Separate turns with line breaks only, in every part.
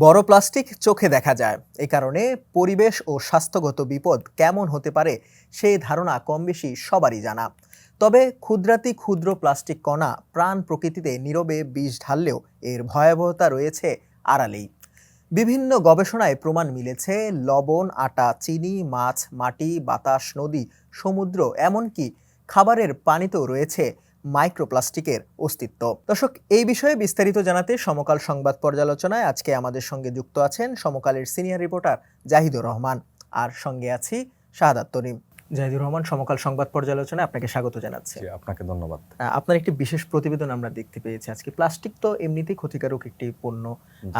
বড় প্লাস্টিক চোখে দেখা যায়। এ কারণে পরিবেশ ও স্বাস্থ্যগত বিপদ কেমন হতে পারে সেই ধারণা কমবেশি সবারই জানা। তবে ক্ষুদ্রাতি ক্ষুদ্র প্লাস্টিক কণা প্রাণ প্রকৃতিতে নীরবে বিষ ঢাললেও এর ভয়াবহতা রয়েছে আড়ালেই। বিভিন্ন গবেষণায় প্রমাণ মিলেছে লবণ, আটা, চিনি, মাছ, মাটি, বাতাস, নদী, সমুদ্র, এমনকি খাবারের পানিতেও রয়েছে মাইক্রোপ্লাস্টিকের অস্তিত্ব। দর্শক, এই বিষয়ে বিস্তারিত জানাতে সমকাল সংবাদ পর্যালোচনায় আজকে আমাদের সঙ্গে যুক্ত আছেন সমকালের সিনিয়র রিপোর্টার জাহিদুর রহমান, আর সঙ্গে আছি শাহাদাত তরিম। জাহিদুর রহমান, সমকাল সংবাদ পর্যালোচনায় আপনাকে স্বাগত জানাচ্ছি।
জি, আপনাকে ধন্যবাদ।
আপনার একটি বিশেষ প্রতিবেদন আমরা দেখতে পেয়েছি আজকে। প্লাস্টিক তো এমনিতেই ক্ষতিকারক একটি পণ্য।
জি।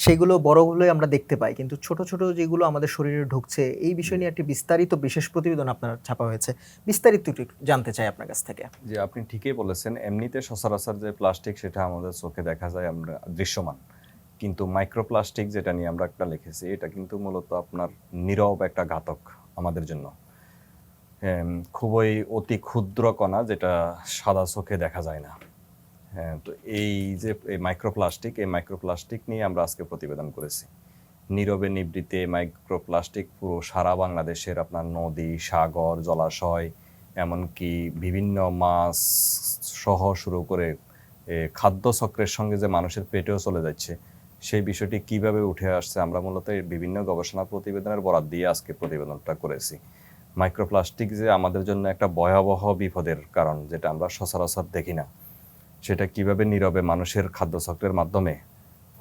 সেগুলো বড় হলে আমরা দেখতে পাই, কিন্তু ছোট ছোট যেগুলো আমাদের শরীরে ঢুকছে, এই বিষয় নিয়ে একটি বিস্তারিত বিশেষ প্রতিবেদন আপনার ছাপা হয়েছে। বিস্তারিত একটু জানতে চাই আপনার কাছ থেকে।
জি, আপনি ঠিকই বলেছেন। এমনিতে সচরাচর যে প্লাস্টিক সেটা আমাদের চোখে দেখা যায়, আমরা দৃশ্যমান। কিন্তু মাইক্রোপ্লাস্টিক যেটা নিয়ে আমরা একটা লিখেছি, এটা কিন্তু মূলত আপনার নীরব একটা ঘাতক আমাদের জন্য। খুবই অতি ক্ষুদ্র কণা, যেটা সাদা চোখে দেখা যায় না। হ্যাঁ, তো এই যে এই মাইক্রোপ্লাস্টিক নিয়ে আমরা আজকে প্রতিবেদন করেছি। নীরবে নিভৃতে মাইক্রোপ্লাস্টিক পুরো সারা বাংলাদেশের আপনার নদী, সাগর, জলাশয়, এমনকি বিভিন্ন মাছ সহ শুরু করে খাদ্য চক্রের সঙ্গে যে মানুষের পেটেও চলে যাচ্ছে, সেই বিষয়টি কিভাবে উঠে আসছে, আমরা মূলত এই বিভিন্ন গবেষণা প্রতিবেদনের বরাত দিয়ে আজকে প্রতিবেদনটা করেছি। মাইক্রোপ্লাস্টিক যে আমাদের জন্য একটা ভয়াবহ বিপদের কারণ, যেটা আমরা সচরাচর দেখি না, সেটা কিভাবে নীরবে মানুষের খাদ্যচক্রের মাধ্যমে,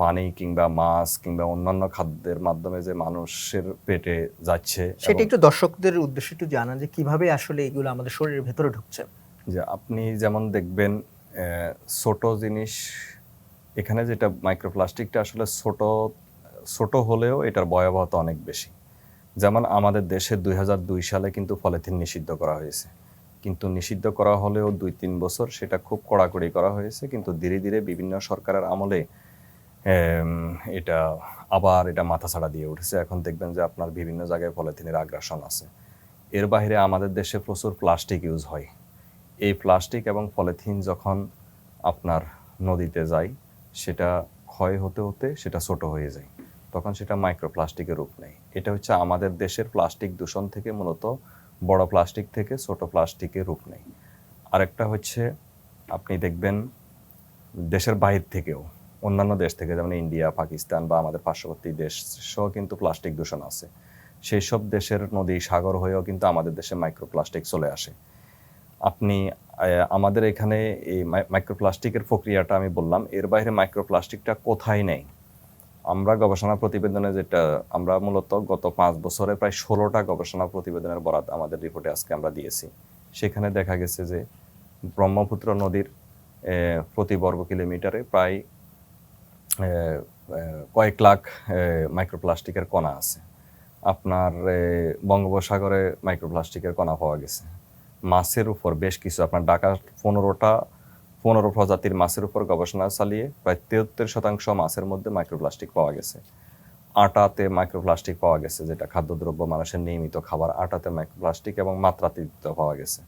পানি কিংবা মাছ কিংবা অন্যান্য খাদ্যের মাধ্যমে যে মানুষের পেটে যাচ্ছে,
সেটা একটু দর্শকদের উদ্দেশ্যে একটু জানান যে কিভাবে আসলে এগুলো আমাদের শরীরের ভেতরে ঢুকছে।
যে আপনি যেমন দেখবেন ছোট জিনিস, এখানে যেটা মাইক্রোপ্লাস্টিকটা আসলে ছোট হলেও এটার ভয়াবহতা অনেক বেশি। যেমন আমাদের দেশে 2002 সালে কিন্তু পলিথিন নিষিদ্ধ করা হয়েছে, কিন্তু নিষিদ্ধ করা হলেও 2-3 বছর সেটা খুব কড়াকড়ি করা হয়েছে, কিন্তু ধীরে ধীরে বিভিন্ন সরকারের আমলে এটা এটা মাথাছাড়া দিয়ে উঠেছে। এখন দেখবেন যে আপনার বিভিন্ন জায়গায় পলিথিনের আগ্রাসন আছে। এর বাইরে আমাদের দেশে প্রচুর প্লাস্টিক ইউজ হয়। এই প্লাস্টিক এবং পলিথিন যখন আপনার নদীতে যায়, সেটা ক্ষয় হতে হতে সেটা ছোট হয়ে যায়, তখন সেটা মাইক্রোপ্লাস্টিকের রূপ নেয়। এটা হচ্ছে আমাদের দেশের প্লাস্টিক দূষণ থেকে, মূলত বড় প্লাস্টিক থেকে ছোট প্লাস্টিকের রূপ নেয়। আরেকটা হচ্ছে, আপনি দেখবেন দেশের বাইরে থেকেও, অন্যান্য দেশ থেকে, যেমন ইন্ডিয়া, পাকিস্তান বা আমাদের পার্শ্ববর্তী দেশ সহ কিন্তু প্লাস্টিক দূষণ আছে। সেই সব দেশের নদী, সাগর হয়েও কিন্তু আমাদের দেশে মাইক্রোপ্লাস্টিক চলে আসে। আপনি আমাদের এখানে এই মাইক্রোপ্লাস্টিকের প্রক্রিয়াটা আমি বললাম, এর বাইরে মাইক্রোপ্লাস্টিকটা কোথায় নেই, আমরা গবেষণা প্রতিবেদনে যেটা আমরা মূলত গত 5 বছরে প্রায় 16টা গবেষণা প্রতিবেদনের বরাত আমাদের রিপোর্টে আজকে আমরা দিয়েছি। সেখানে দেখা গেছে যে ব্রহ্মপুত্র নদীর প্রতি বর্গ কিলোমিটারে প্রায় কয়েক লাখ মাইক্রোপ্লাস্টিকের কণা আছে। আপনার বঙ্গোপসাগরে মাইক্রোপ্লাস্টিকের কণা পাওয়া গেছে। মাছের উপর বেশ কিছু, আপনার ঢাকার 15 প্রজাতির মাছের উপর গবেষণা চালিয়ে প্রায় 73% মাছের মধ্যে মাইক্রোপ্লাস্টিক পাওয়া গেছে। আটাতে মাইক্রোপ্লাস্টিক পাওয়া গেছে, যেটা খাদ্যদ্রব্য, মানুষের নিয়মিত খাবার, আটাতে মাইক্রোপ্লাস্টিক এবং মাত্রাতিরিক্ত পাওয়া গেছে।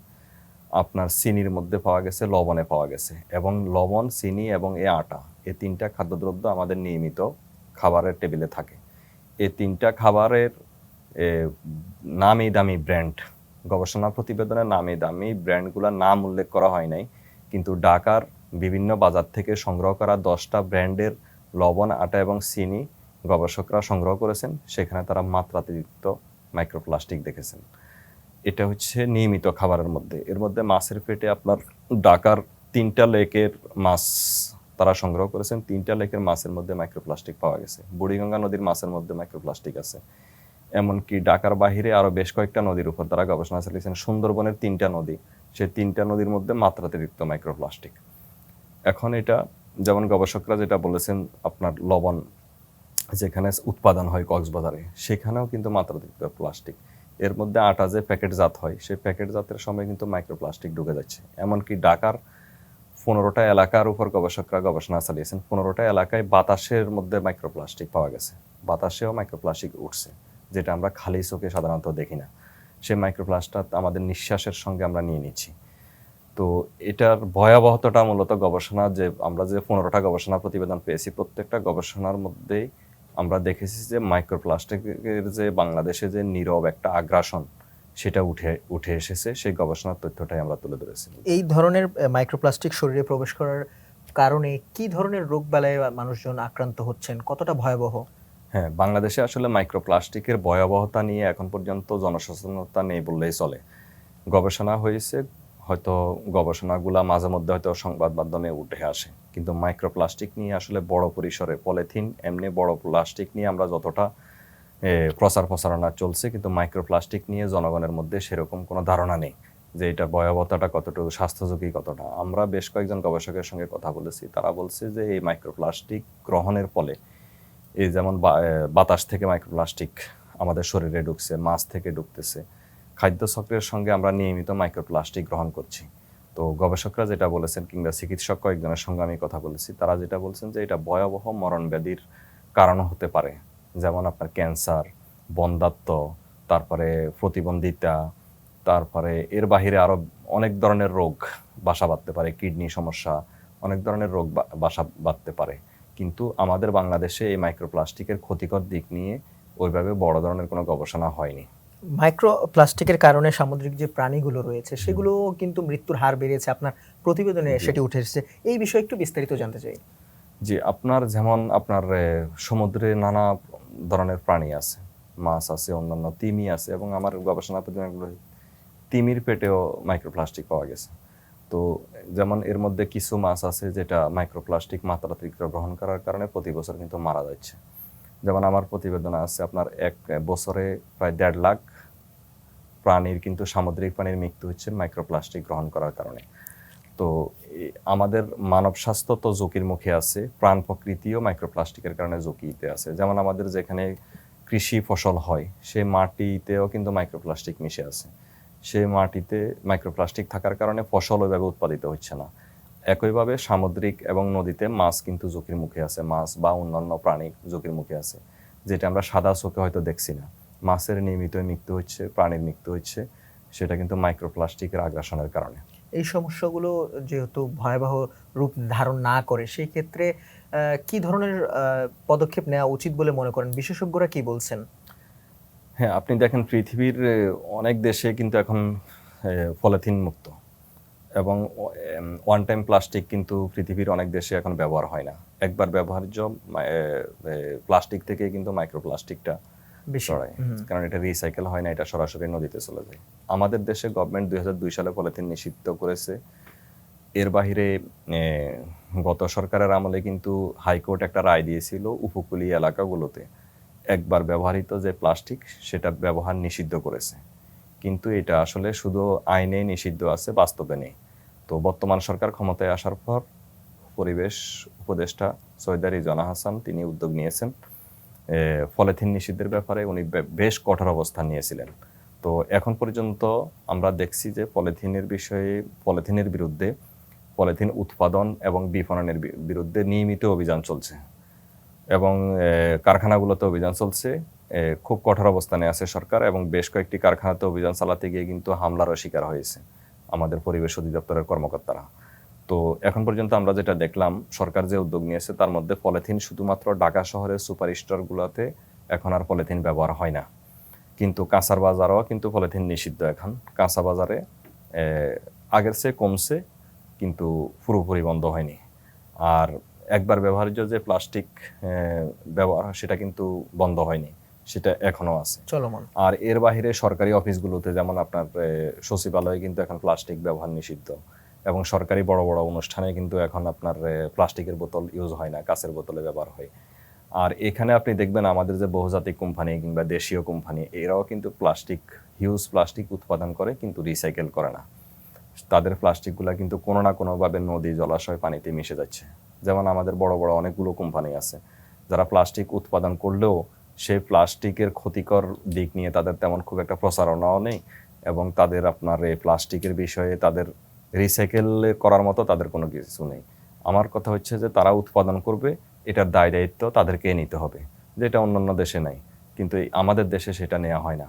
আপনার চিনির মধ্যে পাওয়া গেছে, লবণে পাওয়া গেছে। এবং লবণ, চিনি এবং আটা, এই 3টা খাদ্যদ্রব্য আমাদের নিয়মিত খাবারের টেবিলে থাকে। এই 3টা খাবারের নামি দামি ব্র্যান্ড, গবেষণা প্রতিবেদনে নামি দামি ব্র্যান্ডগুলোর নাম উল্লেখ করা হয় নাই, কিন্তু ঢাকার বিভিন্ন বাজার থেকে সংগ্রহ করা 10টা ব্র্যান্ডের লবণ, আটা এবং চিনি গবেষকরা সংগ্রহ করেছেন। সেখানে তারা মাত্রাতিরিক্ত মাইক্রোপ্লাস্টিক দেখেছেন। এটা হচ্ছে নিয়মিত খাবারের মধ্যে। এর মধ্যে মাছের পেটে আপনার ঢাকার 3টা লেকের মাছ তারা সংগ্রহ করেছেন। 3টা লেকের মাছের মধ্যে মাইক্রোপ্লাস্টিক পাওয়া গেছে। বুড়িগঙ্গা নদীর মাছের মধ্যে মাইক্রোপ্লাস্টিক আছে। এমনকি ঢাকার বাহিরে আরও বেশ কয়েকটা নদীর উপর তারা গবেষণা চালিয়েছেন। সুন্দরবনের 3টা নদী, সেই 3টা নদীর মধ্যে মাত্রাতিরিক্ত মাইক্রোপ্লাস্টিক। এখন এটা যেমন গবেষকরা যেটা বলেছেন, আপনার লবণ যেখানে উৎপাদন হয় কক্সবাজারে, সেখানেও কিন্তু মাত্রাতিরিক্ত প্লাস্টিক। এর মধ্যে আটা যে প্যাকেটজাত হয়, সেই প্যাকেটজাতের সময় কিন্তু মাইক্রোপ্লাস্টিক ঢুকে যাচ্ছে। এমনকি ঢাকার 15টা এলাকার উপর গবেষকরা গবেষণা চালিয়েছেন। 15টা এলাকায় বাতাসের মধ্যে মাইক্রোপ্লাস্টিক পাওয়া গেছে, বাতাসেও মাইক্রোপ্লাস্টিক উঠছে, যেটা আমরা খালি চোখে সাধারণত দেখি না। সেই মাইক্রোপ্লাস্টিক আমাদের নিঃশ্বাসের সঙ্গে আমরা নিয়ে নিচ্ছি। তো এটার ভয়াবহতাটা মূলত গবেষণা, যে আমরা যে 15টা গবেষণা প্রতিবেদন পেয়েছি, প্রত্যেকটা গবেষণার মধ্যেই আমরা দেখেছি যে মাইক্রোপ্লাস্টিকের যে বাংলাদেশে যে নীরব একটা আগ্রাসন সেটা উঠে এসেছে, সেই গবেষণার তথ্যটাই আমরা তুলে ধরেছি।
এই ধরনের মাইক্রোপ্লাস্টিক শরীরে প্রবেশ করার কারণে কি ধরনের রোগবালাই মানুষজন আক্রান্ত হচ্ছেন, কতটা ভয়াবহ?
হ্যাঁ, বাংলাদেশে আসলে মাইক্রোপ্লাস্টিকের ভয়াবহতা নিয়ে এখন পর্যন্ত জনসচেতনতা নেই বললেই চলে। গবেষণা হয়েছে, হয়তো গবেষণাগুলা মাঝে মধ্যে হয়তো সংবাদ মাধ্যমে উঠে আসে, কিন্তু মাইক্রোপ্লাস্টিক নিয়ে আসলে বড় পরিসরে পলিথিন এমনি বড় প্লাস্টিক নিয়ে আমরা যতটা প্রচারণা চলছে, কিন্তু মাইক্রোপ্লাস্টিক নিয়ে জনগণের মধ্যে সেরকম কোনো ধারণা নেই যে এটা ভয়াবহতাটা কতটুকু, স্বাস্থ্য ঝুঁকি কতটা। আমরা বেশ কয়েকজন গবেষকের সঙ্গে কথা বলেছি, তারা বলছে যে এই মাইক্রোপ্লাস্টিক গ্রহণের ফলে এই যেমন বাতাস থেকে মাইক্রোপ্লাস্টিক আমাদের শরীরে ঢুকছে, মাছ থেকে ঢুকতেছে, খাদ্য চক্রের সঙ্গে আমরা নিয়মিত মাইক্রোপ্লাস্টিক গ্রহণ করছি। তো গবেষকরা যেটা বলেছেন, কিংবা চিকিৎসক কয়েকজনের সঙ্গে আমি কথা বলেছি, তারা যেটা বলছেন যে এটা ভয়াবহ মরণ ব্যাধির কারণ হতে পারে, যেমন আপনার ক্যান্সার, বন্ধ্যাত্ব, তারপরে প্রতিবন্ধিতা, তারপরে এর বাহিরে আরও অনেক ধরনের রোগ বাসা বাঁধতে পারে, কিডনি সমস্যা, অনেক ধরনের রোগ বাসা বাঁধতে পারে। কিন্তু আমাদের বাংলাদেশে এই মাইক্রোপ্লাস্টিকের ক্ষতিকর দিক নিয়ে ওইভাবে বড় ধরনের কোনো গবেষণা হয়নি।
মাইক্রোপ্লাস্টিকের কারণে সামুদ্রিক যে প্রাণীগুলো রয়েছে সেগুলো কিন্তু মৃত্যুর হার বেড়েছে, আপনার প্রতিবেদনে সেটি উঠে এসেছে। এই বিষয়ে একটু বিস্তারিত জানতে চাই।
জি, আপনার যেমন আপনার সমুদ্রে নানা ধরনের প্রাণী আছে, মাছ আছে, অন্যান্য তিমি আছে, এবং আমার গবেষণা প্রতিবেদনগুলো তিমির পেটেও মাইক্রোপ্লাস্টিক পাওয়া গেছে। তো যেমন এর মধ্যে কিছু মাছ আছে যেটা মাইক্রোপ্লাস্টিক মাত্রাতিরিক্ত গ্রহণ করার কারণে প্রতি বছর কিন্তু মারা যাচ্ছে। যেমন আমার প্রতিবেদনে আছে আপনার এক বছরে প্রায় 1.5 লাখ প্রাণীর কিন্তু, সামুদ্রিক প্রাণীর মৃত্যু হচ্ছে মাইক্রোপ্লাস্টিক গ্রহণ করার কারণে। তো আমাদের মানব স্বাস্থ্য তো ঝুঁকির মুখে আছে, প্রাণ প্রকৃতিও মাইক্রোপ্লাস্টিকের কারণে ঝুঁকিতে আছে। যেমন আমাদের যেখানে কৃষি ফসল হয় সেই মাটিতেও কিন্তু মাইক্রোপ্লাস্টিক মিশে আছে। সেই মাটিতে মাইক্রোপ্লাস্টিক থাকার কারণে ফসল ওইভাবে উৎপাদিত হচ্ছে না। একইভাবে সামুদ্রিক এবং নদীতে মাছ কিন্তু ঝুঁকির মুখে আছে, মাছ বা অন্যান্য প্রাণী ঝুঁকির মুখে আছে, যেটা আমরা সাদা চোখে হয়তো দেখছি না। মাছের নিয়মিত মৃত্যু হচ্ছে, প্রাণীর মৃত্যু হচ্ছে, সেটা কিন্তু মাইক্রোপ্লাস্টিকের আগ্রাসনের কারণে।
এই সমস্যাগুলো যেহেতু ভয়াবহ রূপ ধারণ না করে, সেই ক্ষেত্রে কি ধরনের পদক্ষেপ নেওয়া উচিত বলে মনে করেন? বিশেষজ্ঞরা কি বলছেন?
হ্যাঁ, আপনি দেখেন পৃথিবীর অনেক দেশে কিন্তু এখন পলিথিন মুক্ত, এবং ওয়ান টাইম প্লাস্টিক কিন্তু পৃথিবীর অনেক দেশে এখন ব্যবহার হয় না। একবার ব্যবহার্য প্লাস্টিক থেকে কিন্তু মাইক্রোপ্লাস্টিকটা ছড়ায়, কারণ এটা রিসাইকেল হয় না, এটা সরাসরি নদীতে চলে যায়। আমাদের দেশে গভর্নমেন্ট 2002 সালে পলিথিন নিষিদ্ধ করেছে। এর বাহিরে গত সরকারের আমলে কিন্তু হাইকোর্ট একটা রায় দিয়েছিল উপকূলীয় এলাকাগুলোতে একবার ব্যবহৃত যে প্লাস্টিক সেটা ব্যবহার নিষিদ্ধ করেছে, কিন্তু এটা আসলে শুধু আইনে নিষিদ্ধ আছে, বাস্তবে নেই। তো বর্তমান সরকার ক্ষমতায় আসার পর পরিবেশ উপদেষ্টা সৈয়দা রিজওয়ানা হাসান তিনি উদ্যোগ নিয়েছেন পলিথিন নিষিদ্ধের ব্যাপারে। উনি বেশ কঠোর অবস্থান নিয়েছিলেন। তো এখন পর্যন্ত আমরা দেখছি যে পলিথিনের বিরুদ্ধে, পলিথিন উৎপাদন এবং বিপণনের বিরুদ্ধে নিয়মিত অভিযান চলছে, এবং কারখানাগুলোতে অভিযান চলছে। খুব কঠোর অবস্থানে আছে সরকার, এবং বেশ কয়েকটি কারখানাতে অভিযান চালাতে গিয়ে কিন্তু হামলারও শিকার হয়েছে আমাদের পরিবেশ অধিদপ্তরের কর্মকর্তারা। তো এখন পর্যন্ত আমরা যেটা দেখলাম, সরকার যে উদ্যোগ নিয়েছে তার মধ্যে পলিথিন শুধুমাত্র ঢাকা শহরের সুপার স্টোরগুলোতে এখন আর পলিথিন ব্যবহার হয় না, কিন্তু কাঁচার বাজারেও কিন্তু পলিথিন নিষিদ্ধ। এখন কাঁচা বাজারে আগের চেয়ে কমছে, কিন্তু পুরোপুরি বন্ধ হয়নি। আর একবার ব্যবহার্য যে প্লাস্টিক ব্যবহার সেটা কিন্তু বন্ধ হয়নি, সেটা এখনো আছে
চলমান।
আর এর বাহিরে সরকারি অফিসগুলোতে যেমন আপনার সচিবালয়ে কিন্তু এখন প্লাস্টিক ব্যবহার নিষিদ্ধ, এবং সরকারি বড় বড় অনুষ্ঠানে কিন্তু এখন আপনার প্লাস্টিকের বোতল ইউজ হয় না, কাঁচের বোতলে ব্যবহার হয়। আর এখানে আপনি দেখবেন আমাদের যে বহুজাতিক কোম্পানি কিংবা দেশীয় কোম্পানি, এরাও কিন্তু হিউজ প্লাস্টিক উৎপাদন করে, কিন্তু রিসাইকেল করে না। তাদের প্লাস্টিকগুলো কিন্তু কোনো না কোনোভাবে নদী, জলাশয়, পানিতে মিশে যাচ্ছে। যেমন আমাদের বড় বড় অনেকগুলো কোম্পানি আছে যারা প্লাস্টিক উৎপাদন করলেও সেই প্লাস্টিকের ক্ষতিকর দিক নিয়ে তাদের তেমন খুব একটা প্রচারণাও নেই, এবং তাদের আপনার এই প্লাস্টিকের বিষয়ে তাদের রিসাইকেল করার মতো তাদের কোনো কিছু নেই। আমার কথা হচ্ছে যে তারা উৎপাদন করবে, এটার দায় দায়িত্ব তাদেরকে নিতে হবে, যেটা অন্যান্য দেশে নাই, কিন্তু আমাদের দেশে সেটা নেওয়া হয় না।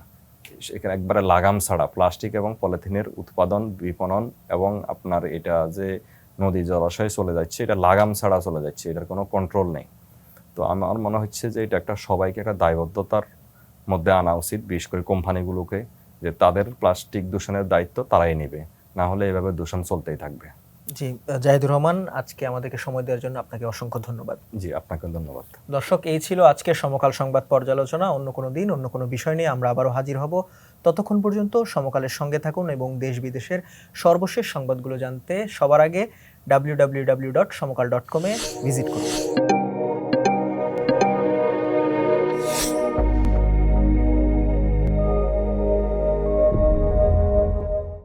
সেখানে একবারে লাগাম ছাড়া প্লাস্টিক এবং পলিথিনের উৎপাদন, বিপণন এবং আপনার এটা যে নদী জলাশয়ে চলে যাচ্ছে, এটা লাগাম ছাড়া চলে যাচ্ছে, এটার কোনো কন্ট্রোল নেই। তো আমার মনে হচ্ছে যে এটা একটা সবাইকে একটা দায়বদ্ধতার মধ্যে আনা উচিত, বিশেষ করে কোম্পানিগুলোকে, যে তাদের প্লাস্টিক দূষণের দায়িত্ব তারাই নেবে, না হলে এভাবে দূষণ চলতেই থাকবে।
জি, জাহিদুর রহমান, আজকে আমাদেরকে সময় দেওয়ার জন্য আপনাকে অসংখ্য ধন্যবাদ।
জি, আপনাকে ধন্যবাদ।
দর্শক, এই ছিল আজকের সমকাল সংবাদ পর্যালোচনা। অন্য কোনো দিন অন্য কোনো বিষয় নিয়ে আমরা আবারও হাজির হব। ততক্ষণ পর্যন্ত সমকালের সঙ্গে থাকুন এবং দেশ বিদেশের সর্বশেষ সংবাদগুলো জানতে সবার আগে www.সমকাল.com-এ ভিজিট করুন।